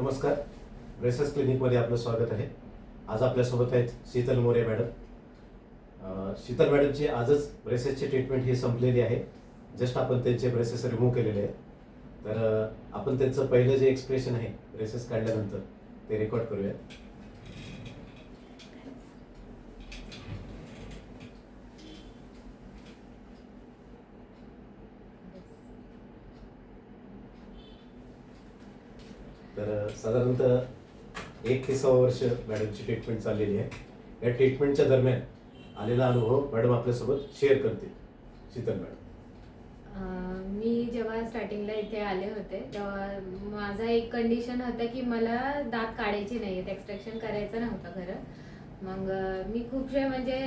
नमस्कार. ब्रेसेस क्लिनिकमध्ये आपलं स्वागत आहे. आज आपल्यासोबत आहेत शीतल मोरे मॅडम. शीतल मॅडमची आजच ब्रेसेसची ट्रीटमेंट ही संपलेली आहे. जस्ट आपण त्यांचे ब्रेसेस रिमूव्ह केलेले आहे. तर आपण त्यांचं पहिलं जे एक्सप्रेशन आहे ब्रेसेस काढल्यानंतर ते रेकॉर्ड करूया. तर साधारणतः 1 ते 6 वर्ष मॅडमची ट्रीटमेंट चाललेली आहे. या ट्रीटमेंटच्या दरम्यान आलेला अनुभव मॅडम आपल्यासोबत शेअर करतील. शीतल मॅडम. मी जेव्हा स्टार्टिंगला इथे आले होते तेव्हा माझा एक कंडिशन होता की मला दात काढायचे नाही आहेत, एक्स्ट्रॅक्शन करायचं नव्हतं खरं. मग मी खूपशे म्हणजे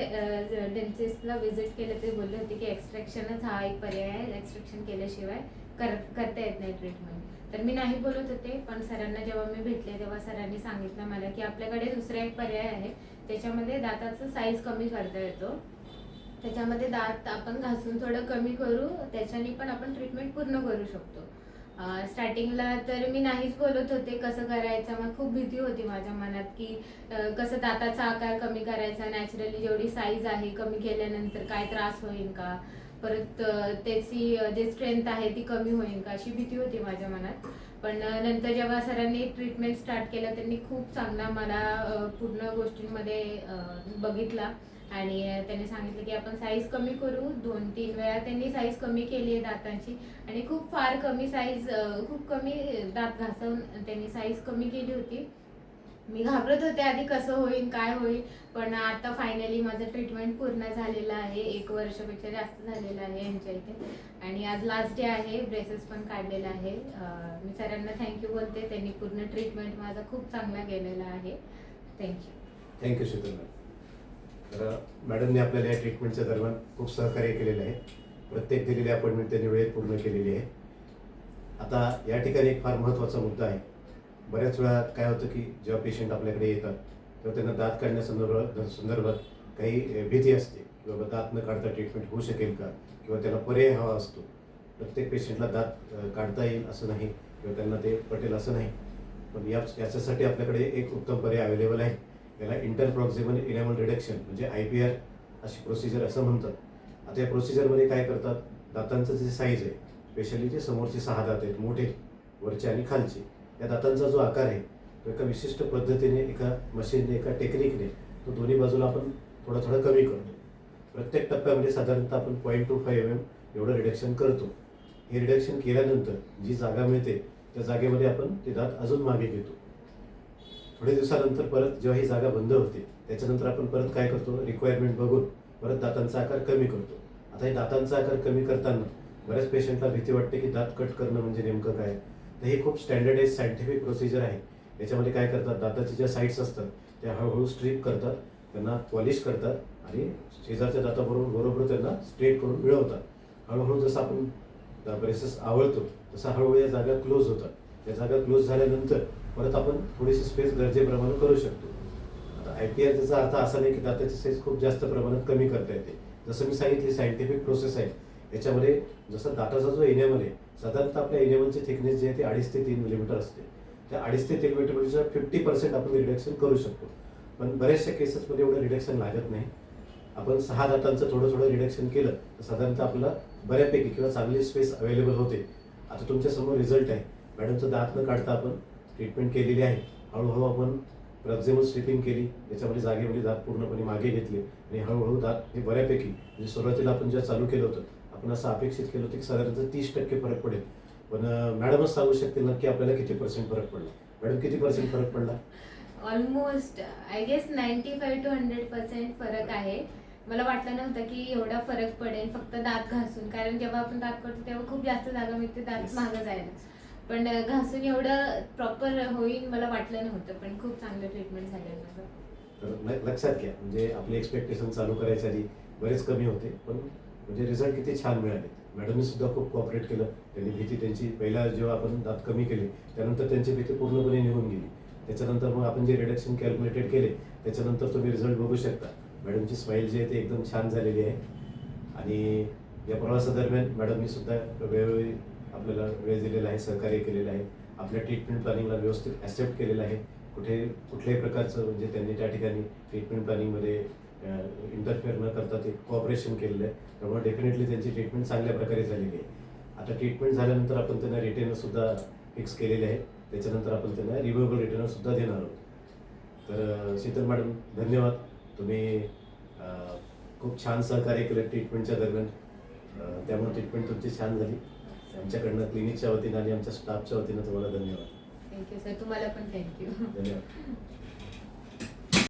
डेंटिस्टला व्हिजिट केले ते बोलले होते की एक्स्ट्रॅक्शनच हा एक पर्याय आहे, एक्स्ट्रॅक्शन केल्याशिवाय करता येत नाही ट्रीटमेंट. तर मी नाही बोलत होते, पण सरांना जेव्हा मी भेटले तेव्हा सरांनी सांगितलं मला की आपल्याकडे दुसरा एक पर्याय आहे, त्याच्यामध्ये दाताचं साईज कमी करता येतो. त्याच्यामध्ये दात आपण घासून थोडं कमी करू, त्याच्याने पण आपण ट्रीटमेंट पूर्ण करू शकतो. स्टार्टिंगला तर मी नाहीच बोलत होते कसं करायचं. मग खूप भीती होती माझ्या मनात की कसं दाताचा आकार कमी करायचा, नॅचरली जेवढी साईज आहे कमी केल्यानंतर काय त्रास होईल का, परत त्याची जे स्ट्रेंथ आहे ती कमी होईल का, अशी भीती होती माझ्या मनात. पण नंतर जेव्हा सरांनी ट्रीटमेंट स्टार्ट केलं त्यांनी खूप चांगला मला पूर्ण गोष्टींमध्ये बघितला आणि त्यांनी सांगितलं की आपण साईज कमी करू. 2-3 वेळा त्यांनी साईज कमी केली आहे दातांची आणि खूप फार कमी साईज, खूप कमी दात घासून त्यांनी साईज कमी केली होती. मी घाबरत होते आधी कसं होईल काय होईल, पण आता फायनली माझं ट्रीटमेंट पूर्ण झालेलं आहे. 1 वर्षापेक्षा जास्त झालेलं आहे यांच्या इथे आणि आज लास्ट डे आहे. ब्रेसेस पण काढलेला आहे. मी सरांना थँक्यू बोलते, त्यांनी पूर्ण ट्रीटमेंट माझा खूप चांगला केलेला आहे. Thank you Sheetal madam. तर मॅडमने आपल्याला या ट्रीटमेंटच्या दरम्यान खूप सहकार्य केलेलं आहे. प्रत्येक दिलेली अपॉइंटमेंट त्यांनी वेळेत पूर्ण केलेली आहे. आता या ठिकाणी एक फार महत्त्वाचा मुद्दा आहे. बऱ्याच वेळा काय होतं की जेव्हा पेशंट आपल्याकडे येतात तेव्हा त्यांना दात काढण्यासंदर्भात काही भीती असते की बाबा दात न काढता ट्रीटमेंट होऊ शकेल का, किंवा त्याला पर्याय हवा असतो. प्रत्येक पेशंटला दात काढता येईल असं नाही किंवा त्यांना ते पटेल असं नाही. पण याच्यासाठी आपल्याकडे एक उत्तम पर्याय अवेलेबल आहे. याला इंटरप्रॉक्झिमल इनॅमल रिडक्शन म्हणजे IPR अशी प्रोसिजर असं म्हणतात. आता या प्रोसिजरमध्ये काय करतात, दातांचं जे साईज आहे, स्पेशली जे समोरचे 6 दात आहेत मोठे, वरचे आणि खालचे, या दातांचा जो आकार आहे तो एका विशिष्ट पद्धतीने, एका मशीनने, एका टेक्निकने तो दोन्ही बाजूला आपण थोडा थोडा कमी करतो. प्रत्येक टप्प्यामध्ये साधारणतः आपण 0.25 mm एवढं रिडक्शन करतो. हे रिडक्शन केल्यानंतर जी जागा मिळते त्या जागेमध्ये आपण ते दात अजून मागे घेतो. थोडे दिवसानंतर परत जेव्हा ही जागा बंद होते त्याच्यानंतर आपण परत काय करतो, रिक्वायरमेंट बघून परत दातांचा आकार कमी करतो. आता हे दातांचा आकार कमी करताना बऱ्याच पेशंटला भीती वाटते की दात कट करणं म्हणजे नेमकं काय. तर ही खूप स्टँडर्डाइज सायंटिफिक प्रोसिजर आहे. याच्यामध्ये काय करतात, दाताच्या ज्या साईड्स असतात त्या हळूहळू स्ट्रीप करतात, त्यांना पॉलिश करतात आणि शेजारच्या दाताबरोबर त्यांना स्ट्रेट करून मिळवतात. हळूहळू जसं आपण ब्रेसेस आवळतो तसा हळूहळू या जागा क्लोज होतात. या जागा क्लोज झाल्यानंतर परत आपण थोडीशी स्पेस गरजेप्रमाणे करू शकतो. आता IPR त्याचा अर्थ असा नाही की दाताची साईज खूप जास्त प्रमाणात कमी करता येते. जसं मी सांगितली सायंटिफिक प्रोसेस आहे. याच्यामध्ये जसं दाताचा जो इनेमल आहे, साधारणतः आपल्या इनेमलची थिकनेस जी आहे ती 2.5 ते 3 मिलीमीटर असते. त्या 2.5 ते 3 मिलीमीटरच्या 50% आपण रिडक्शन करू शकतो. पण बऱ्याचशा केसेसमध्ये एवढं रिडक्शन लागत नाही. आपण 6 दातांचं थोडं थोडं रिडक्शन केलं तर साधारणतः आपल्याला बऱ्यापैकी किंवा चांगली स्पेस अवेलेबल होते. आता तुमच्यासमोर रिझल्ट आहे. मॅडमचं दात न काढता आपण ट्रीटमेंट केलेली आहे. हळूहळू आपण प्रॉक्झिमल स्ट्रिपिंग केली, त्याच्यामध्ये जागेमध्ये दात पूर्णपणे मागे घेतले आणि हळूहळू दात हे बऱ्यापैकी, म्हणजे सुरुवातीला आपण जेव्हा चालू केलं होतं आपण असं अपेक्षित केलं होतं की साधारणतः 30% फरक पडेल. पण मॅडमच सांगू शकतील नक्की आपल्याला किती % फरक पडला. मॅडम किती % फरक पडला? ऑलमोस्ट आय गेस 95 to 100% फरक आहे. मला वाटलं नव्हतं की एवढा फरक पडेल फक्त दात घासून, कारण जेव्हा आपण दात करतो तेव्हा खूप जास्त जागा मिळते दात मागं जायला, पण घासून एवढं प्रॉपर होईल मला वाटलं नव्हतं. पण खूप चांगलं ट्रीटमेंट झालं माझं. तर लक्षात घ्या, म्हणजे आपले एक्सपेक्टेशन चालू करायच्या आधी बरेच कमी होते, पण म्हणजे रिझल्ट किती छान मिळाले. मॅडमनी सुद्धा खूप कॉपरेट केलं. त्यांनी भीती त्यांची पहिला जेव्हा आपण दात कमी केले त्यानंतर त्यांची भीती पूर्णपणे निघून गेली. त्याच्यानंतर मग आपण जे रिडक्शन कॅल्क्युलेटेड केले त्याच्यानंतर तुम्ही रिझल्ट बघू शकता. मॅडमची स्माईल जी आहे ती एकदम छान झालेली आहे. आणि या प्रवासादरम्यान मॅडमनी सुद्धा वेळोवेळी आपल्याला वेळ दिलेला आहे, सहकार्य केलेलं आहे. आपल्या ट्रीटमेंट प्लॅनिंगला व्यवस्थित ॲक्सेप्ट केलेलं आहे. कुठल्याही प्रकारचं म्हणजे त्यांनी त्या ठिकाणी ट्रीटमेंट प्लॅनिंगमध्ये इंटरफेअर न करता ते कॉपरेशन केलेलं आहे. त्यामुळे डेफिनेटली त्यांची ट्रीटमेंट चांगल्या प्रकारे झालेली आहे. आता ट्रीटमेंट झाल्यानंतर आपण त्यांना रिटेनरसुद्धा फिक्स केलेले आहे. त्याच्यानंतर आपण त्यांना रिम्युएबल रिटेनरसुद्धा देणार आहोत. तर शीतल मॅडम धन्यवाद. तुम्ही खूप छान सहकार्य केलं ट्रीटमेंटच्या दरम्यान. त्यामुळे ट्रीटमेंट तुमची छान झाली. आमच्याकडनं क्लिनिकच्या वतीनं आणि आमच्या स्टाफच्या वतीनं तुम्हाला धन्यवाद. थँक्यू सर, तुम्हाला पण थँक्यू. धन्यवाद.